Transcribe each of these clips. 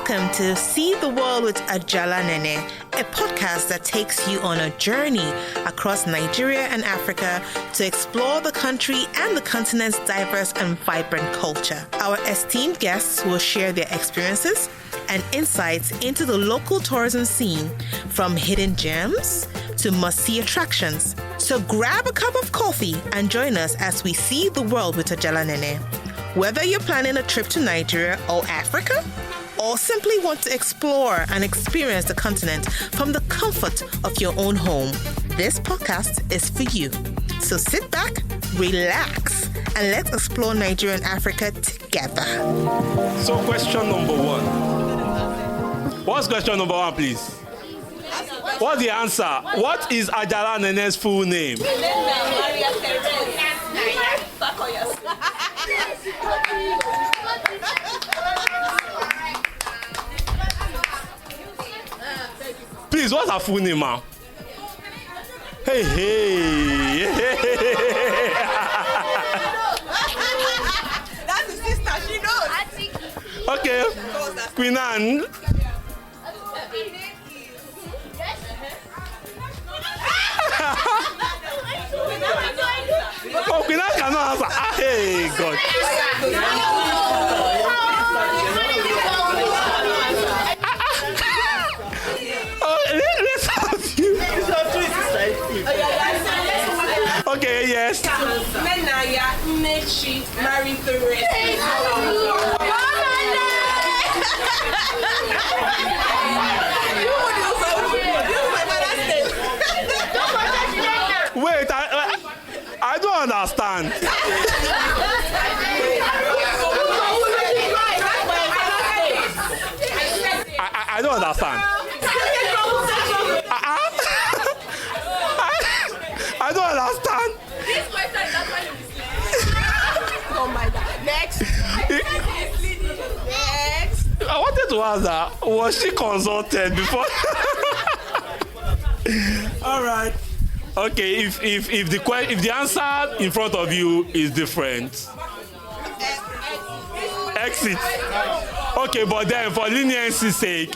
Welcome to See the World with Ajala Nene, a podcast that takes you on a journey across Nigeria and Africa to explore the country and the continent's diverse and vibrant culture. Our esteemed guests will share their experiences and insights into the local tourism scene, from hidden gems to must-see attractions. So grab a cup of coffee and join us as we see the world with Ajala Nene. Whether you're planning a trip to Nigeria or Africa, or simply want to explore and experience the continent from the comfort of your own home, this podcast is for you. So sit back, relax, and let's explore Nigeria and Africa together. So question number one. What's question number one, please? What's the answer? What is Ajala Nene's full name? Please, what's her full name, ma? Hey. That's his sister, she knows. Okay. Queen Anne. Oh, Queen Anne cannot answer. Hey, God. Okay, yes. Nnenna Fakoya-Smith. Wait, I don't understand. I don't understand. I don't understand. This question is not going to be Oh my God. Next. I wanted to ask her, was she consulted before? All right. Okay, if the answer in front of you is different, exit. Okay, but then for leniency's sake,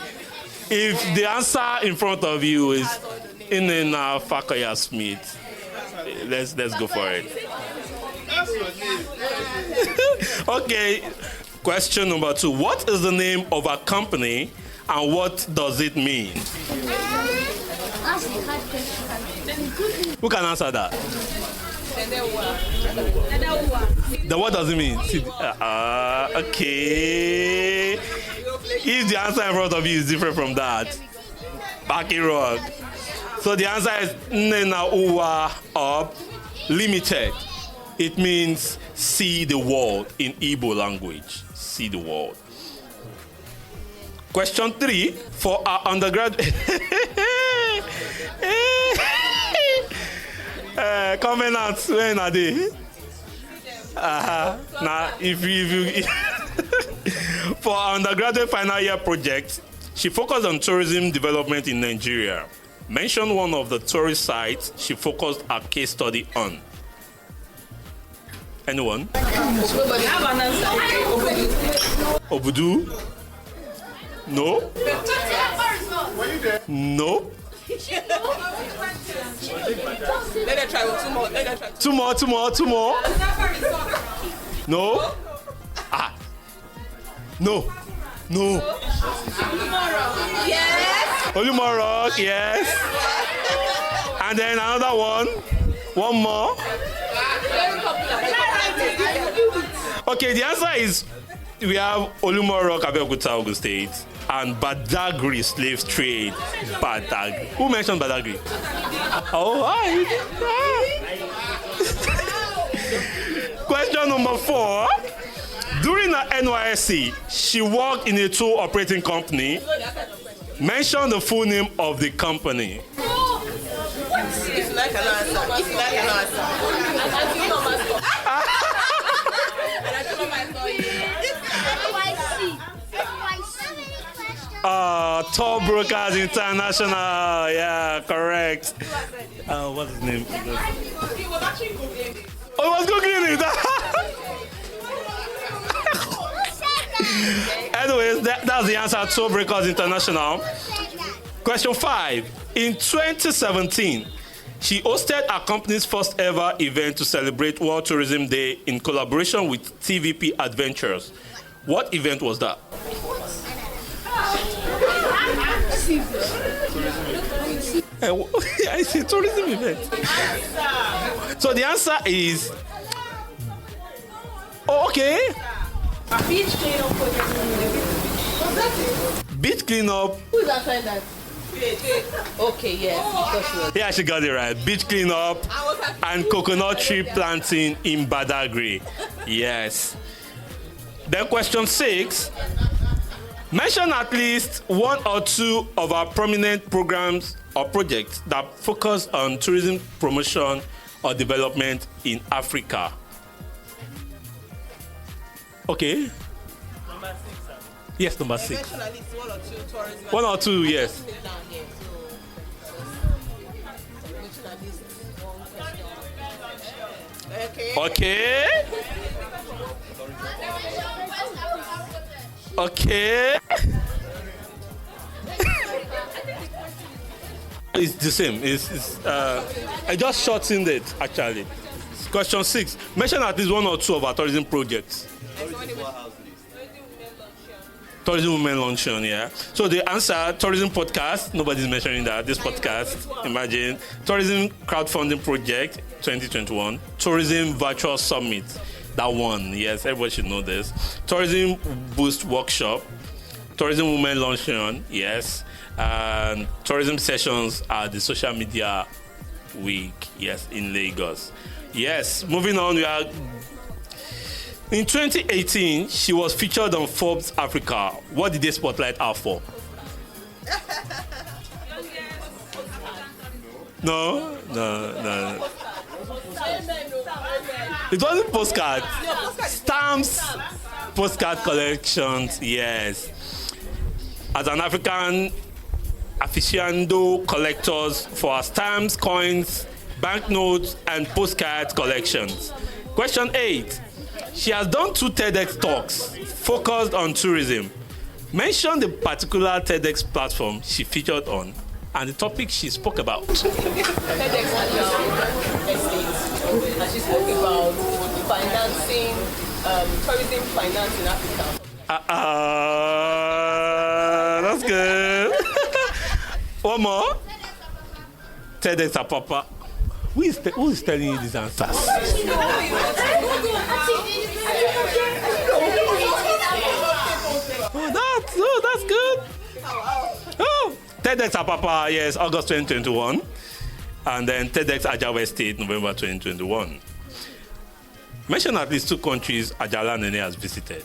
if the answer in front of you is Nnenna Fakoya-Smith, let's go for it. Okay, question number two. What is the name of a company and what does it mean? Who can answer that? Then what does it mean? Okay. If the answer in front of you is different from that, back it wrong. So the answer is 𝗪𝗔 𝗪𝗶 Limited. It means see the world in Igbo language. See the world. Question 3 for our undergraduate. Covenants, when are they? Now, if you for our undergraduate final year project, she focused on tourism development in Nigeria. Mention one of the tourist sites she focused her case study on. Anyone? Obudu? No? No? Let her try with two more. Two more. No? No. Yes. Olumoro, yes. And then another one. One more. Okay, the answer is we have Olumoro, 𝗂𝗶𝗂𝗃, Ogun State, and Badagry slave trade. Badagry. Who mentioned Badagry? Oh, hi. Question number 4. During her NYSC, she worked in a tour operating company. Mention the full name of the company. If like an answer. Tour Brokers International. Yeah, correct. What's his name? He was actually googling it. Oh, he was googling it. anyways, that's the answer to Breakers International. Question 5. In 2017, she hosted her company's first ever event to celebrate World Tourism Day in collaboration with TVP Adventures. What event was that? I see tourism event. So the answer is okay. Beach cleanup project. Beach cleanup. Who's answering that? Okay, yes. Yeah, she got it right. Beach cleanup and coconut tree planting in Badagry. Yes. Then question 6. Mention at least one or two of our prominent programs or projects that focus on tourism promotion or development in Africa. Okay. Number 6, sir. Yes, number 6. Mention at least one or two tourism. One or two, yes. Okay. Okay. It's the same. I just shortened it, actually. Question 6. Mention at least one or two of our tourism projects. Tourism Women Luncheon, yeah. So the answer, tourism podcast, nobody's mentioning that. This podcast, imagine. Tourism crowdfunding project, 2021. Tourism virtual summit, that one, yes, everybody should know this. Tourism boost workshop. Tourism Women Luncheon, yes. And tourism sessions at the social media week, yes, in Lagos. Yes, moving on, we are... In 2018, she was featured on Forbes Africa. What did they spotlight her for? No. It wasn't postcards. Stamps, postcard collections, yes. As an African aficionado collectors for our stamps, coins, banknotes, and postcard collections. Question 8. She has done 2 TEDx talks focused on tourism. Mention the particular TEDx platform she featured on and the topic she spoke about. TEDx and she spoke about financing, tourism finance in Africa. That's good. One more. TEDx Apapa. Who is telling you these answers? That's good. Oh, TEDx Apapa, yes, August 2021. And then TEDx Ajala State, November 2021. Mention at least 2 countries Ajala Nene has visited.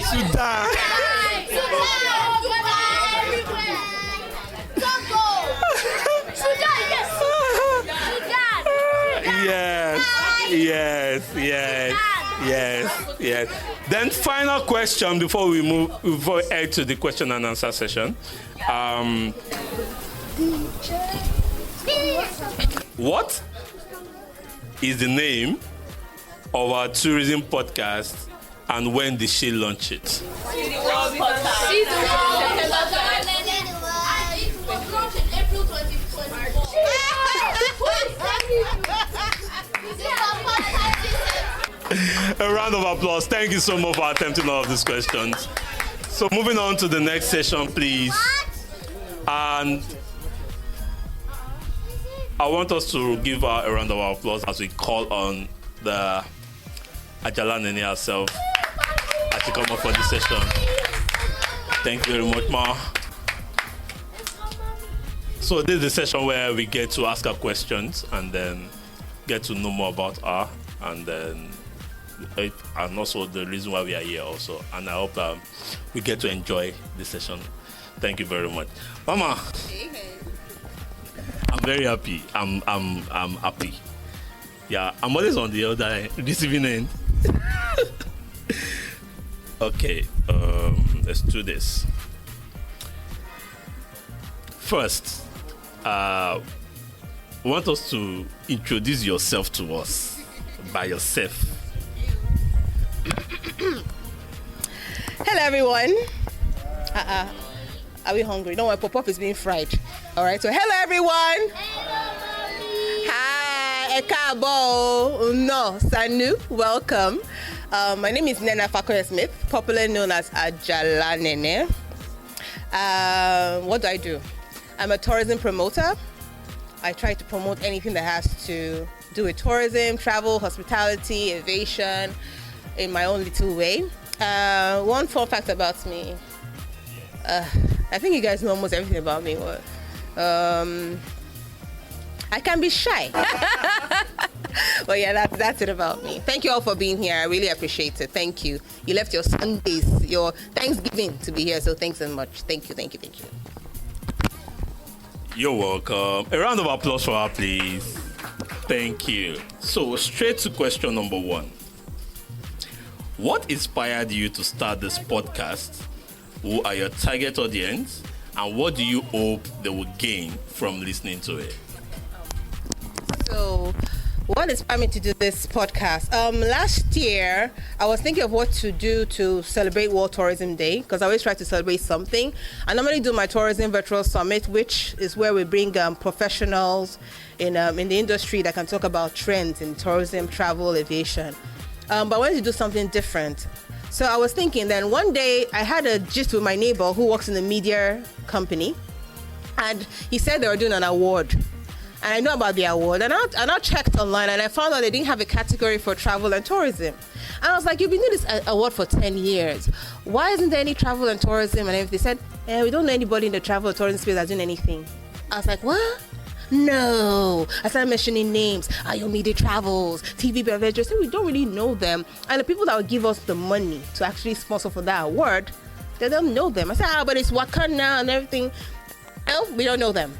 Sudan. Yes. Then final question before we head to the question and answer session. What is the name of our tourism podcast and when did she launch it? A round of applause. Thank you so much for attempting all of these questions. So moving on to the next session, please. And I want us to give her a round of applause as we call on the Ajala Nene herself as she come up for this session. Thank you very much, Ma. So this is the session where we get to ask her questions and then get to know more about her, and also the reason why we are here also. And I hope we get to enjoy this session. Thank you very much, Mama. I'm very happy. I'm happy. Yeah, I'm always on the other receiving end. Okay, let's do this. First, I want us to introduce yourself to us by yourself. Hello, everyone. Are we hungry? Don't worry, pop-up is being fried. All right, so hello, everyone. Hi, 𝗄𝗶𝗶𝗃 𝗀, welcome. My name is Nnenna Fakoya-Smith, popularly known as Ajala Nene. What do? I'm a tourism promoter. I try to promote anything that has to do with tourism, travel, hospitality, aviation, in my own little way. One fun fact about me. I think you guys know almost everything about me. I can be shy. But yeah, that's it about me. Thank you all for being here. I really appreciate it. Thank you. You left your Sundays, your Thanksgiving to be here, so thanks so much. Thank you. You're welcome. A round of applause for her, please. Thank you. So, straight to question number 1. What inspired you to start this podcast? Who are your target audience? And what do you hope they will gain from listening to it? So, what inspired me to do this podcast? Last year, I was thinking of what to do to celebrate World Tourism Day, because I always try to celebrate something. I normally do my tourism virtual summit, which is where we bring professionals in the industry that can talk about trends in tourism, travel, aviation. But I wanted to do something different. So I was thinking, then one day I had a gist with my neighbor who works in a media company, and he said they were doing an award. And I know about the award, and I checked online, and I found out they didn't have a category for travel and tourism. And I was like, you've been doing this award for 10 years. Why isn't there any travel and tourism? And everything. They said, we don't know anybody in the travel or tourism space that's doing anything. I was like, what? No. I started mentioning names. Ayomide Travels, TV Beverages. We don't really know them. And the people that would give us the money to actually sponsor for that award, they don't know them. I said, but it's Wakanda and everything. No, we don't know them.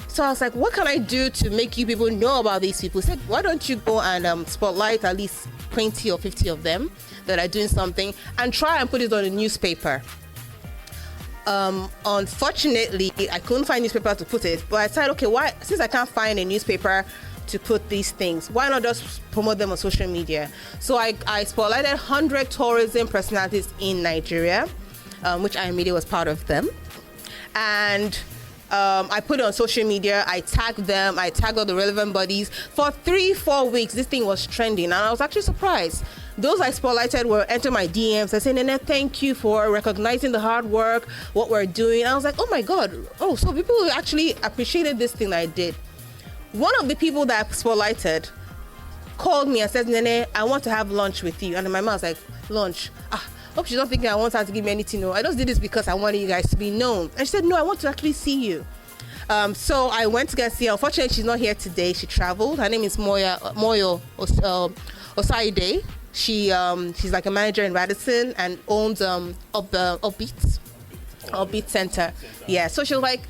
So I was like, what can I do to make you people know about these people? He said, why don't you go and spotlight at least 20 or 50 of them that are doing something and try and put it on a newspaper. Unfortunately, I couldn't find newspaper to put it, but I said, okay, why? Since I can't find a newspaper to put these things, why not just promote them on social media? So I spotlighted 100 tourism personalities in Nigeria, which I immediately was part of them. And I put it on social media, I tagged them, I tagged all the relevant bodies. For 3-4 weeks, this thing was trending, and I was actually surprised. Those I spotlighted were enter my DMs. I said, Nene, thank you for recognizing the hard work, what we're doing. And I was like, oh my God, so people actually appreciated this thing that I did. One of the people that I spotlighted called me and said, Nene, I want to have lunch with you. And my mom was like, lunch? Hope she's not thinking I want her to give me anything. No, I just did this because I wanted you guys to be known. And she said, no, I want to actually see you. So I went to go see her. Unfortunately, she's not here today. She traveled. Her name is Moyo Osaide. She's like a manager in Radisson and owns 𝗶𝗶𝗃 Center. Yeah. So she was like,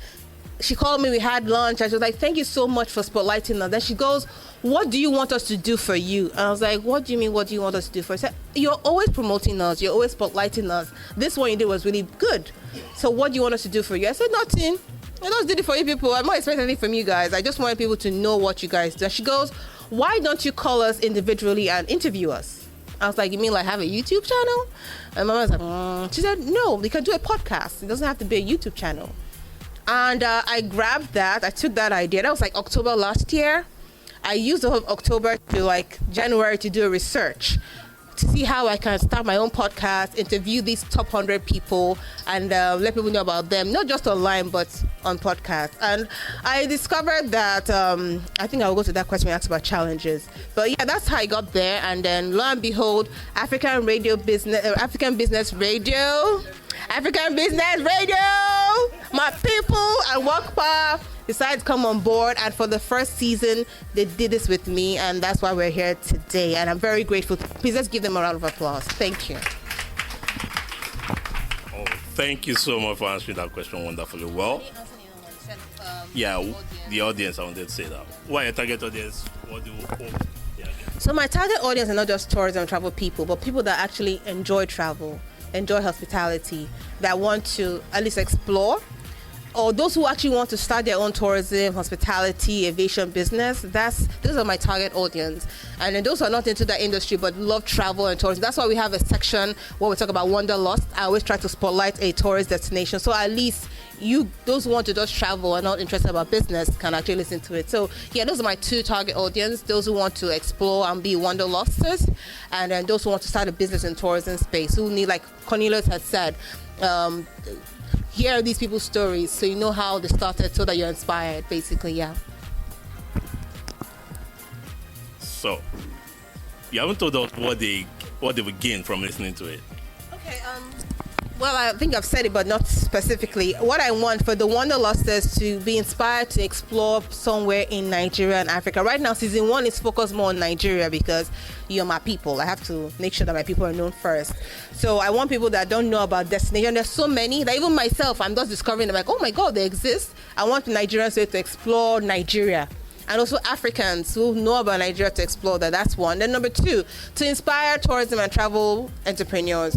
she called me. We had lunch. And she was like, thank you so much for spotlighting us. Then she goes, what do you want us to do for you? And I was like, what do you mean, what do you want us to do for us? She said, you're always promoting us. You're always spotlighting us. This one you did was really good. So what do you want us to do for you? I said, nothing. I just did it for you people. I'm not expecting anything from you guys. I just wanted people to know what you guys do. And she goes, why don't you call us individually and interview us? I was like, you mean like have a YouTube channel? And my mom was like, She said, no, we can do a podcast. It doesn't have to be a YouTube channel. And I grabbed that. I took that idea. That was like October last year. I used the whole October to like January to do a research to see how I can start my own podcast, interview these top 100 people, and let people know about them, not just online, but on podcast. And I discovered that, I think I'll go to that question we asked about challenges. But yeah, that's how I got there. And then lo and behold, African Business Radio, my people and Wokpa decided to come on board, and for the first season they did this with me, and that's why we're here today, and I'm very grateful. Please let's give them a round of applause. Thank you. Thank you so much for answering that question wonderfully well. The audience, I wanted to say that. Why your target audience? What do you hope? So my target audience are not just tourism and travel people, but people that actually enjoy travel, enjoy hospitality, that want to at least explore or those who actually want to start their own tourism, hospitality, aviation business, those are my target audience. And then those who are not into that industry but love travel and tourism. That's why we have a section where we talk about wanderlust. I always try to spotlight a tourist destination, so at least those who want to just travel and not interested about business can actually listen to it. So yeah, those are my two target audience: those who want to explore and be wanderlusters, and then those who want to start a business in tourism space, who need, like Cornelius had said, hear these people's stories so you know how they started, so that you're inspired, basically. Yeah. So you haven't told us what they would gain from listening to it. Okay. Well, I think I've said it, but not specifically. What I want for the wanderlusters to be inspired to explore somewhere in Nigeria and Africa. Right now, season 1 is focused more on Nigeria because you're my people. I have to make sure that my people are known first. So I want people that don't know about destination. There's so many that even myself, I'm just discovering them, like, oh my God, they exist. I want Nigerians to explore Nigeria. And also Africans who know about Nigeria to explore that. That's one. Then number 2, to inspire tourism and travel entrepreneurs.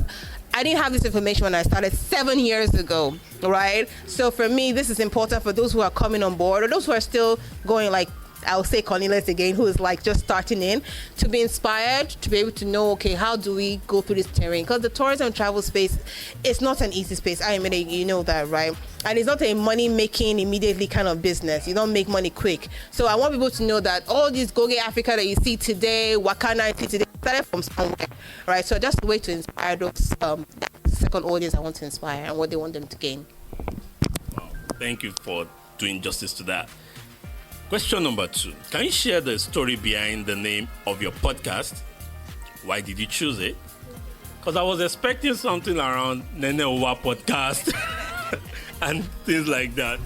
I didn't have this information when I started 7 years ago, right? So for me, this is important for those who are coming on board, or those who are still going, like I'll say Cornelius again, who is like just starting in, to be inspired, to be able to know, okay, how do we go through this terrain? Because the tourism and travel space is not an easy space. I admit it, you know that, right? And it's not a money-making immediately kind of business. You don't make money quick. So I want people to know that all these Goge Africa that you see today, Wakana you see today, started from somewhere, right? So just a way to inspire those second audience I want to inspire and what they want them to gain. Wow. Thank you for doing justice to that. Question number 2. Can you share the story behind the name of your podcast? Why did you choose it? Because I was expecting something around 𝗔𝗷𝗹 podcast and things like that.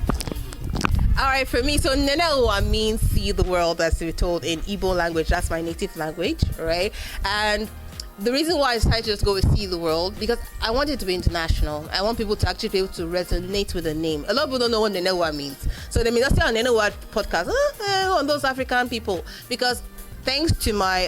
All right, for me, so 𝗔𝗷𝗹 means see the world, as we're told in Igbo language. That's my native language, right? And the reason why I decided to just go with see the world, because I want it to be international. I want people to actually be able to resonate with the name. A lot of people don't know what 𝗔𝗷𝗹 means. So they may not say on 𝗔𝗷𝗹 podcast, on those African people. Because thanks to my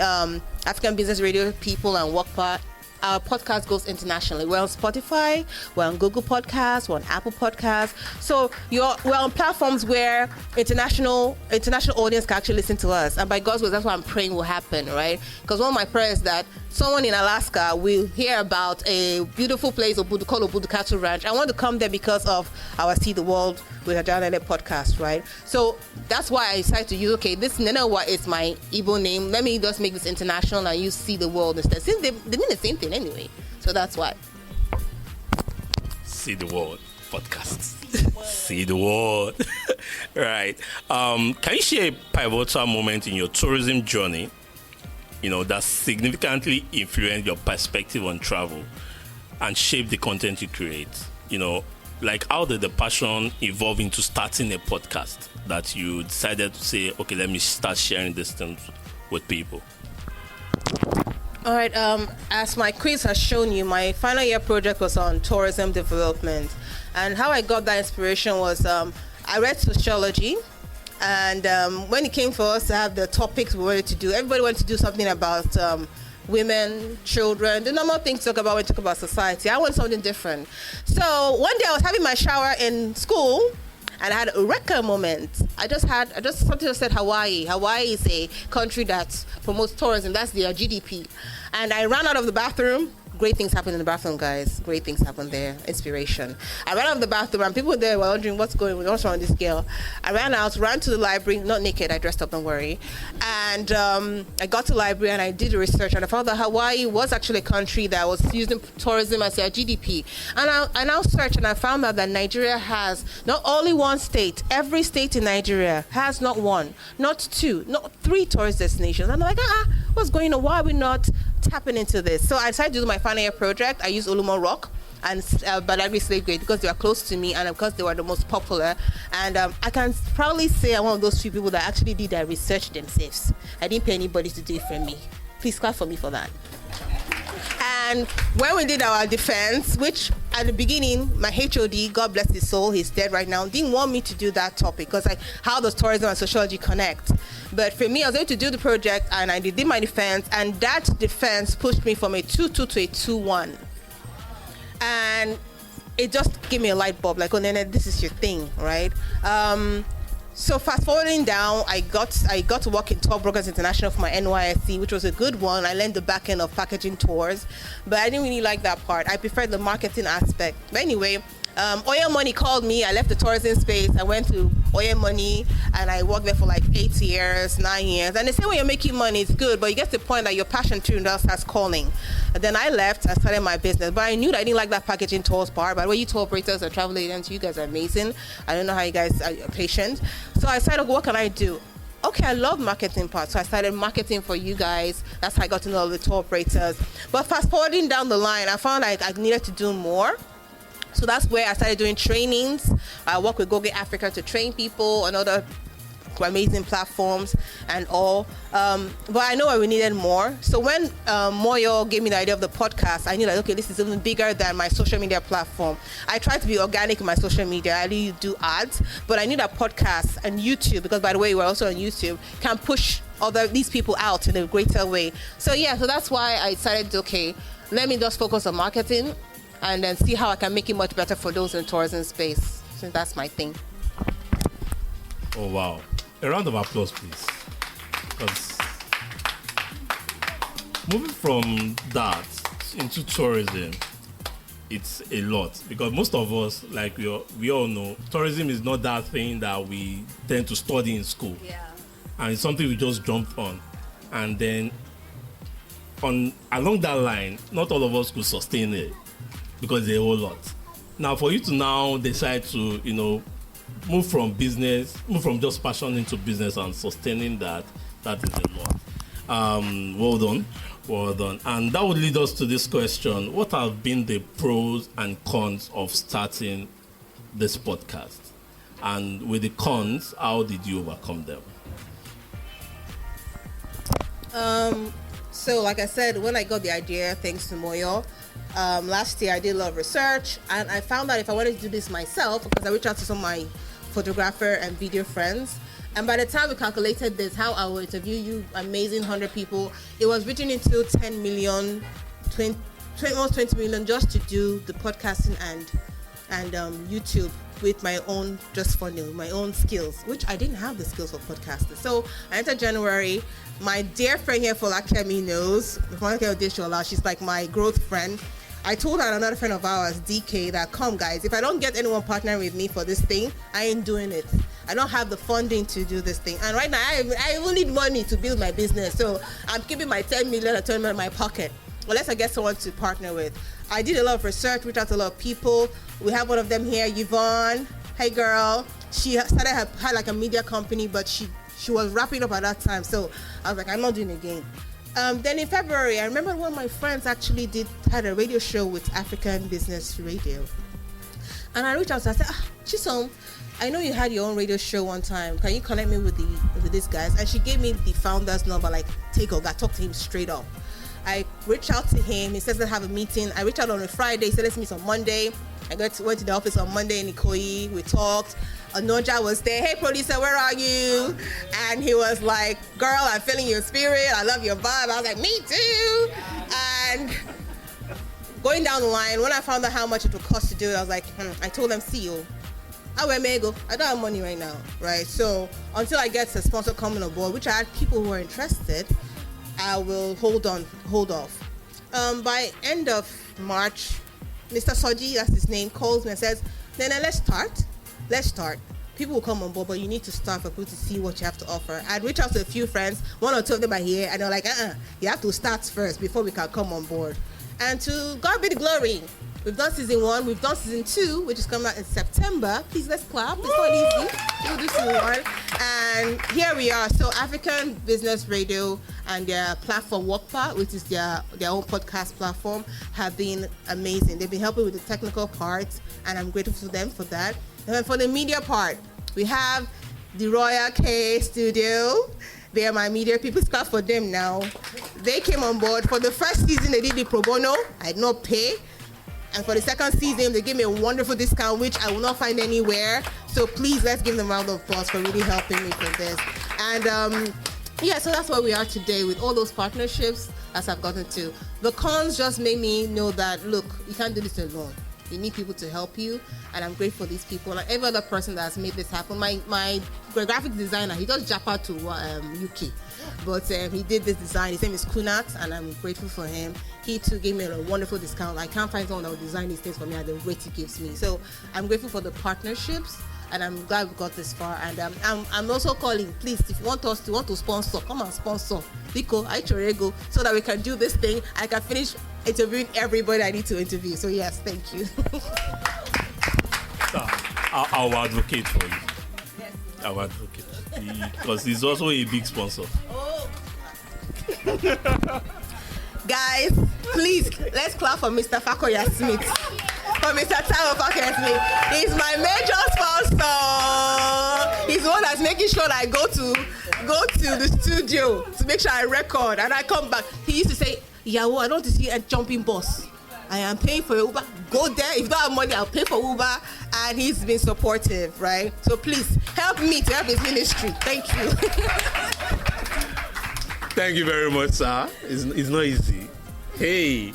African Business Radio people and Wokpa, our podcast goes internationally. We're on Spotify, we're on Google Podcasts, we're on Apple Podcasts. So we're on platforms where international audience can actually listen to us. And by God's will, that's what I'm praying will happen, right? Because one of my prayers is that someone in Alaska will hear about a beautiful place called 𝗪𝗪𝗪𝗪 Ranch. I want to come there because of our See the World with Ajala Nene podcast, right? So that's why I decided to use, okay, this 𝗔𝗷𝗹 is my Igbo name. Let me just make this international and use See the World instead. Since they mean the same thing anyway. So that's why. See the World podcast. See the world. Right. Can you share a pivotal moment in your tourism journey, that significantly influenced your perspective on travel and shape the content you create? Like how did the passion evolve into starting a podcast that you decided to say, okay, let me start sharing this thing with people? All right, as my quiz has shown you, my final year project was on tourism development. And how I got that inspiration was I read sociology. And when it came for us to have the topics we wanted to do, everybody wanted to do something about women, children, the normal things to talk about when we talk about society. I want something different. So one day I was having my shower in school, and I had a eureka moment. I just said Hawaii. Hawaii is a country that promotes tourism. That's their GDP. And I ran out of the bathroom. Great things happen in the bathroom, guys. Great things happen there. Inspiration. I ran out of the bathroom, and people there were wondering what's wrong with this girl. I ran to the library, not naked. I dressed up, don't worry. And I got to the library and I did research, and I found that Hawaii was actually a country that was using tourism as their GDP. And I now searched, and I found out that Nigeria has not only one state. Every state in Nigeria has not one, not two, not three tourist destinations. And I'm like, what's going on? Why are we not tapping into this? So I decided to do my final year project. I used Olumo Rock and Badagry Slave Grade because they were close to me and because they were the most popular. And I can proudly say I'm one of those few people that actually did their research themselves. I didn't pay anybody to do it for me. Please clap for me for that. And when we did our defense, which at the beginning, my HOD, God bless his soul, he's dead right now, didn't want me to do that topic because how does tourism and sociology connect? But for me, I was able to do the project and I did my defense, and that defense pushed me from a 2.2 to a 2.1. And it just gave me a light bulb, like, oh, Nnenna, this is your thing, right? So fast forwarding down, I got to work in Tour Brokers International for my NYSC, which was a good one. I learned the back end of packaging tours, but I didn't really like that part. I preferred the marketing aspect. But anyway, Oil Money called me. I left the tourism space. I went to Oil Money, and I worked there for like 8 years, 9 years. And they say when you're making money, it's good, but you get to the point that your passion too starts calling. And then I left. I started my business, but I knew that I didn't like that packaging tours part. By the way, you tour operators and travel agents, you guys are amazing. I don't know how you guys are patient. So I decided, what can I do? Okay, I love marketing part, so I started marketing for you guys. That's how I got to know all the tour operators. But fast forwarding down the line, I found like I needed to do more. So that's where I started doing trainings. I work with Go Get Africa to train people on other amazing platforms and all. But I know we needed more. So when Moyo gave me the idea of the podcast, I knew that, okay, this is even bigger than my social media platform. I try to be organic in my social media. I really do ads, but I knew that podcasts and YouTube, because by the way, we're also on YouTube, can push these people out in a greater way. So yeah, so that's why I decided, okay, let me just focus on marketing and then see how I can make it much better for those in tourism space. So that's my thing. Oh, wow. A round of applause, please. Because moving from that into tourism, it's a lot. Because most of us, like we all know, tourism is not that thing that we tend to study in school. Yeah. And it's something we just jump on. And then along that line, not all of us could sustain it because it's a whole lot. Now, for you to now decide to, move from just passion into business and sustaining that is a lot. Well done. And that would lead us to this question. What have been the pros and cons of starting this podcast? And with the cons, how did you overcome them? So like I said, when I got the idea, thanks to Moyo, last year I did a lot of research, and I found out if I wanted to do this myself, because I reached out to some of my photographer and video friends, and by the time we calculated this, how I would interview you amazing 100 people, it was reaching into 10 million, almost 20 million just to do the podcasting and YouTube with my own just funnel, my own skills, which I didn't have the skills for podcasting. So I entered January. My dear friend here, Folakemi, knows. She's like my growth friend. I told her and another friend of ours, DK, that come guys, if I don't get anyone partnering with me for this thing, I ain't doing it. I don't have the funding to do this thing. And right now, I even need money to build my business. So I'm keeping my 10 million or 20 million in my pocket. Unless I get someone to partner with. I did a lot of research, reached out to a lot of people. We have one of them here, Yvonne. Hey girl. She had like a media company, but she was wrapping up at that time. So I was like, I'm not doing it again. Then in February, I remember one of my friends actually had a radio show with African Business Radio. And I reached out and I said, Chisom, I know you had your own radio show one time. Can you connect me with these guys? And she gave me the founder's number, like, take over, talk to him straight up. I reached out to him. He says let's have a meeting. I reached out on a Friday. He said let's meet on Monday. I went to the office on Monday in Ikoyi. We talked. Anoja was there. Hey, producer, where are you? And he was like, girl, I'm feeling your spirit. I love your vibe. I was like, me too. And going down the line, when I found out how much it would cost to do it, I was like, I told them, see you. I don't have money right now, right? So until I get a sponsor coming on board, which I had people who are interested, I will hold off. By end of March, Mr. Soji, that's his name, calls me and says, Nnenna, let's start. People will come on board, but you need to start for people to see what you have to offer. I'd reach out to a few friends, one or two of them are here, and they're like, you have to start first before we can come on board. And to God be the glory. We've done season 1, we've done season 2, which is coming out in September. Please, let's clap. It's not easy. We'll do season 1. And here we are. So African Business Radio and their platform Wokpa, which is their own podcast platform, have been amazing. They've been helping with the technical parts, and I'm grateful to them for that. And then for the media part, we have the Royal K Studio. They are my media people. Clap for them now. They came on board. For the first season, they did the pro bono. I did not pay. And for the second season, they gave me a wonderful discount, which I will not find anywhere. So please, let's give them a round of applause for really helping me with this. And so that's where we are today with all those partnerships as I've gotten to. The cons just made me know that, look, you can't do this alone. You need people to help you, and I'm grateful for these people. Like every other person that has made this happen. My graphic designer, he does 𝗙𝗲 to UK, but he did this design. His name is Kunat, and I'm grateful for him. He too gave me a wonderful discount. I can't find someone that will design these things for me at the rate he gives me. So I'm grateful for the partnerships, and I'm glad we got this far. And I'm also calling, please, if you want to sponsor, come and sponsor 𝗪𝗂𝗊𝗲𝗂𝗪 so that we can do this thing. I can finish interviewing everybody I need to interview. So yes, thank you. I'll advocate for you. Yes. I'll advocate because he's also a big sponsor. Oh. Guys, please let's clap for Mr. Fakoya-Smith. For Mr. 𝗪𝗲𝗹 Fakoya-Smith. He's my major sponsor. He's the one that's making sure that I go to the studio to make sure I record and I come back. He used to say, Yawo, I don't want to see a jumping bus. I am paying for Uber. Go there. If you don't have money, I'll pay for Uber. And he's been supportive, right? So please help me to help his ministry. Thank you. Thank you very much, sir. It's not easy. Hey,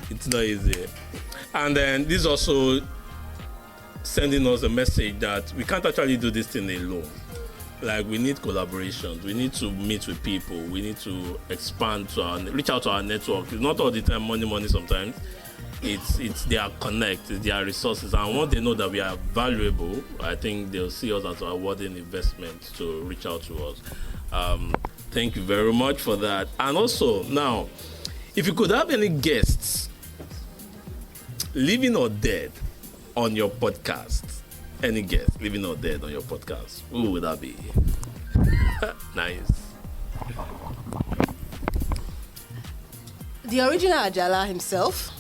it's not easy. And then this also sending us a message that we can't actually do this thing alone. Like we need collaborations. We need to meet with people. We need to expand reach out to our network. It's not all the time money sometimes. It's their connect, it's their resources. And once they know that we are valuable, I think they'll see us as a rewarding investment to reach out to us. Thank you very much for that. And also, now, if you could have any guests, living or dead, on your podcast, any guest, living or dead, on your podcast, who would that be? Nice. The original Ajala himself.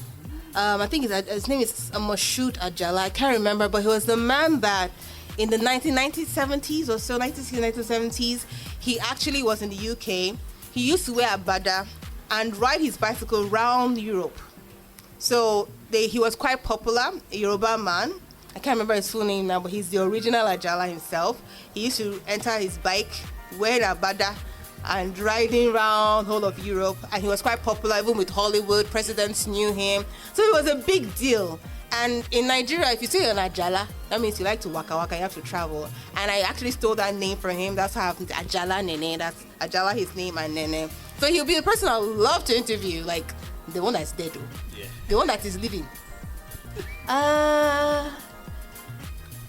I think his name is 𝗪cie 𝗵𝗃. I can't remember, but he was the man that in the 1970s or so, 1970s, he actually was in the UK. He used to wear agbada and ride his bicycle around Europe. So he was quite popular, a Yoruba man. I can't remember his full name now, but he's the original Ajala himself. He used to enter his bike, wear agbada, and riding around whole of Europe. And he was quite popular, even with Hollywood. Presidents knew him. So it was a big deal. And in Nigeria, if you say you're an Ajala, that means you like to waka waka, you have to travel. And I actually stole that name from him. That's how I happened to Ajala Nene. That's Ajala, his name, and Nene. So he'll be the person I would love to interview, like the one that's dead, though. Yeah. The one that is living.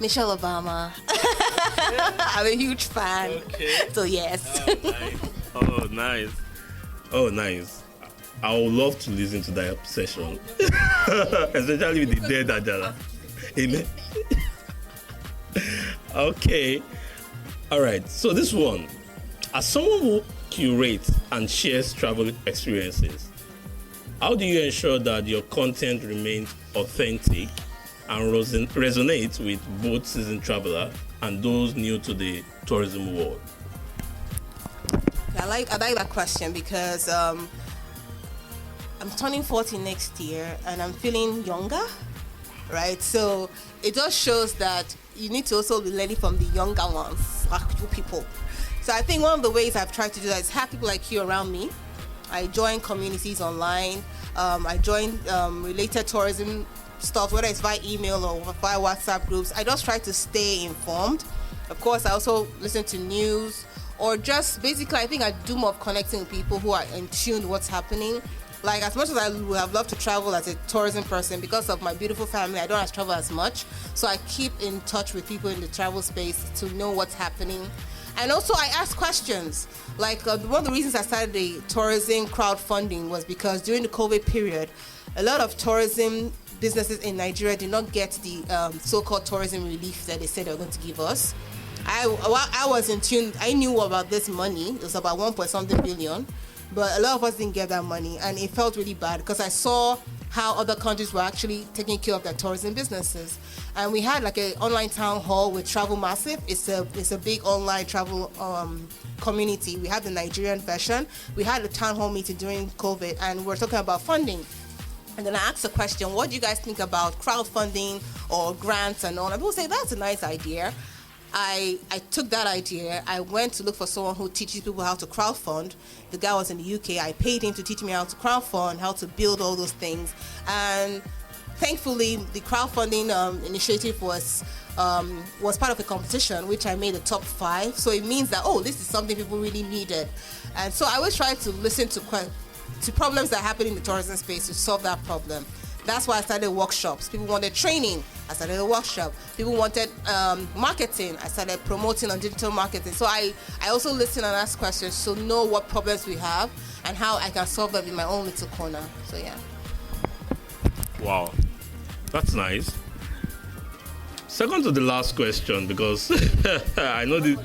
Michelle Obama. I'm a huge fan. Okay. So yes. Oh, nice. Oh, nice. I would love to listen to that session. Especially with the dead Ajala. Amen. Okay. All right. So this one. As someone who curates and shares travel experiences, how do you ensure that your content remains authentic and resonates with both seasoned travelers and those new to the tourism world? I like that question because I'm turning 40 next year and I'm feeling younger, right? So it just shows that you need to also be learning from the younger ones, like you people. So I think one of the ways I've tried to do that is have people like you around me. I join communities online. I join related tourism stuff, whether it's via email or via WhatsApp groups. I just try to stay informed. Of course, I also listen to news or just basically, I think I do more of connecting with people who are in tune with what's happening. Like as much as I would have loved to travel as a tourism person, because of my beautiful family, I don't have to travel as much. So I keep in touch with people in the travel space to know what's happening. And also I ask questions. Like one of the reasons I started the tourism crowdfunding was because during the COVID period, a lot of tourism businesses in Nigeria did not get the so-called tourism relief that they said they were going to give us. I was in tune. I knew about this money. It was about 1.something billion, but a lot of us didn't get that money, and it felt really bad because I saw how other countries were actually taking care of their tourism businesses. And we had like an online town hall with Travel Massive. It's a big online travel community. We had the Nigerian version. We had a town hall meeting during COVID, and we're talking about funding. And then I asked the question, what do you guys think about crowdfunding or grants and all? And people say, that's a nice idea. I took that idea. I went to look for someone who teaches people how to crowdfund. The guy was in the UK. I paid him to teach me how to crowdfund, how to build all those things. And thankfully, the crowdfunding initiative was part of a competition, which I made the top 5. So it means that, this is something people really needed. And so I always try to listen to problems that happen in the tourism space to solve that problem. That's why I started workshops. People wanted training. I started a workshop. People wanted marketing. I started promoting on digital marketing. So I also listen and ask questions to know what problems we have and how I can solve them in my own little corner. So yeah. Wow, that's nice. Second to the last question, because I know you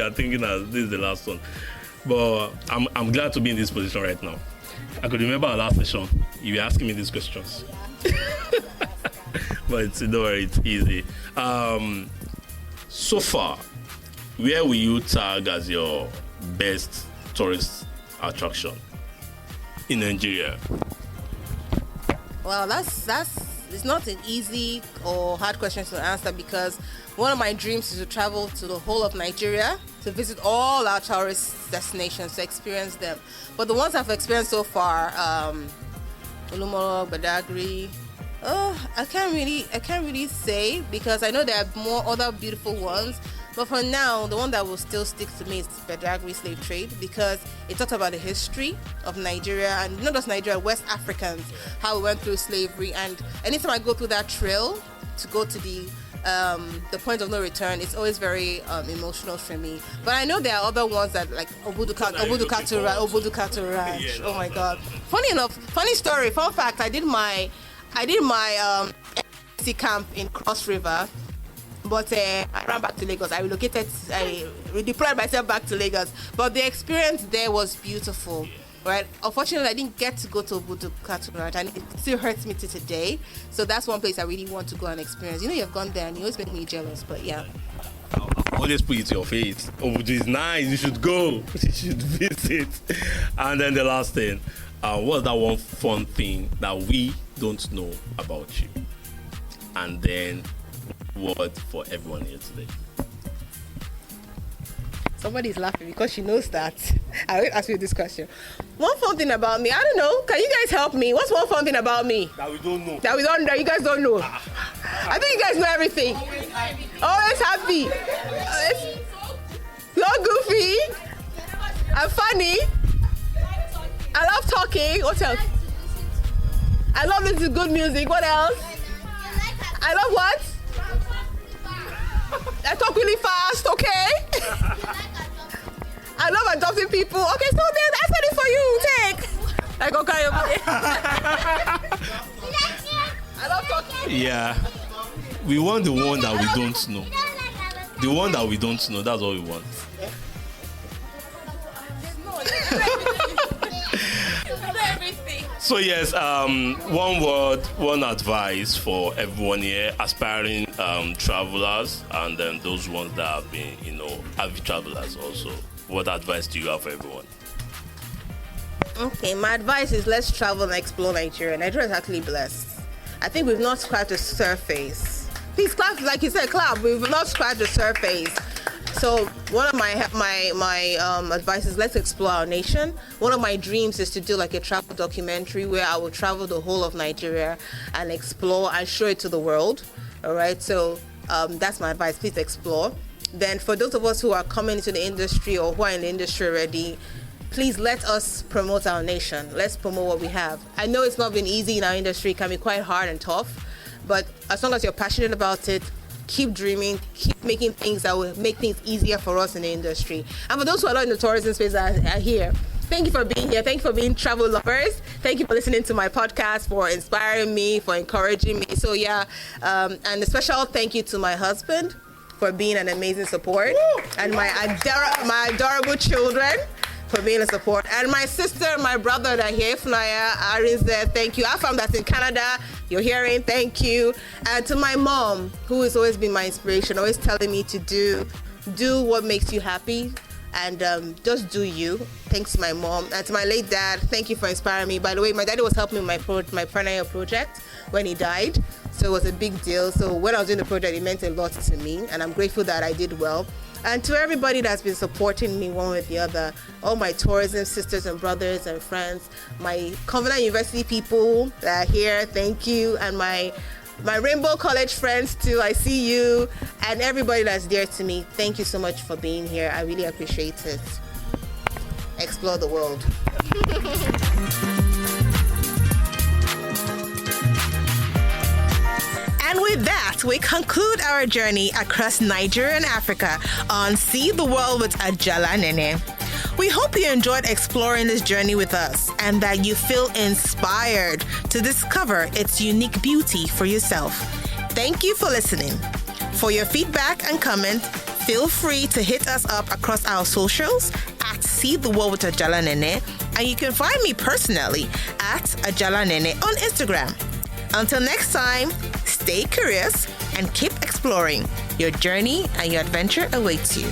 are thinking that this is the last one, but I'm glad to be in this position right now. I could remember our last session, you were asking me these questions. But don't worry, it's easy. So far, where will you tag as your best tourist attraction in Nigeria? Well, it's not an easy or hard question to answer, because one of my dreams is to travel to the whole of Nigeria, to visit all our tourist destinations, to experience them. But the ones I've experienced so far, Olumoro, Badagry, I can't really say, because I know there are more other beautiful ones. But for now, the one that will still stick to me is Badagry slave trade, because it talks about the history of Nigeria, and not just Nigeria, West Africans, how we went through slavery. And anytime I go through that trail to go to the point of no return, it's always very emotional for me. But I know there are other ones that, like Obudu Ranch. Yeah, Oh my God! Funny enough, funny story, fun fact. I did my NC camp in Cross River. But I ran back to Lagos. I redeployed myself back to Lagos. But the experience there was beautiful, right? Unfortunately, I didn't get to go to Obudu Ranch, and it still hurts me to today. So that's one place I really want to go and experience. You know, you've gone there, and you always make me jealous, but yeah. I'll always put it to your face. Obudu is nice. You should go. You should visit. And then the last thing, what's that one fun thing that we don't know about you? And then word for everyone here today. Somebody's laughing because she knows that. I will ask you this question. One fun thing about me, I don't know. Can you guys help me? What's one fun thing about me? That we don't know. That you guys don't know. I think you guys know everything. Always happy. Not goofy. I'm funny. I love talking. What else? I love listening to good music. What else? I love what? I talk really fast, okay? I love adopting people. Okay, so then I said it for you. Take. Like, okay. I love talking. Yeah. We want the one that we don't know. The one that we don't know, that's what we want. So yes, one word, one advice for everyone here, aspiring travelers, and then those ones that have been, avid travelers also. What advice do you have for everyone? Okay, my advice is let's travel and explore Nigeria. Nigeria is actually blessed. I think we've not scratched the surface. Please clap, like you said, clap. We've not scratched the surface. So one of my advice is let's explore our nation. One of my dreams is to do like a travel documentary where I will travel the whole of Nigeria and explore and show it to the world. All right, so that's my advice. Please explore. Then for those of us who are coming into the industry or who are in the industry already, please let us promote our nation. Let's promote what we have. I know it's not been easy in our industry. It can be quite hard and tough, but as long as you're passionate about it, keep dreaming, keep making things that will make things easier for us in the industry. And for those who are not in the tourism space that are here, thank you for being here. Thank you for being travel lovers. Thank you for listening to my podcast, for inspiring me, for encouraging me. So yeah, and a special thank you to my husband for being an amazing support. Woo! And my adorable children for being a support. And my sister and my brother that are here, Funaya, Arin's there, thank you. Afam that's in Canada, you're hearing, thank you. And to my mom, who has always been my inspiration, always telling me to do what makes you happy and just do you. Thanks to my mom. And to my late dad, thank you for inspiring me. By the way, my daddy was helping me with my prenatal project when he died. So it was a big deal. So when I was doing the project, it meant a lot to me, and I'm grateful that I did well. And to everybody that's been supporting me one way or the other, all my tourism sisters and brothers and friends, my Covenant University people that are here, thank you. And my Rainbow College friends too, I see you. And everybody that's dear to me, thank you so much for being here. I really appreciate it. Explore the world. And with that, we conclude our journey across Nigeria and Africa on See the World with Ajala Nene. We hope you enjoyed exploring this journey with us and that you feel inspired to discover its unique beauty for yourself. Thank you for listening. For your feedback and comments, feel free to hit us up across our socials at See the World with Ajala Nene, and you can find me personally at Ajala Nene on Instagram. Until next time, stay curious and keep exploring. Your journey and your adventure awaits you.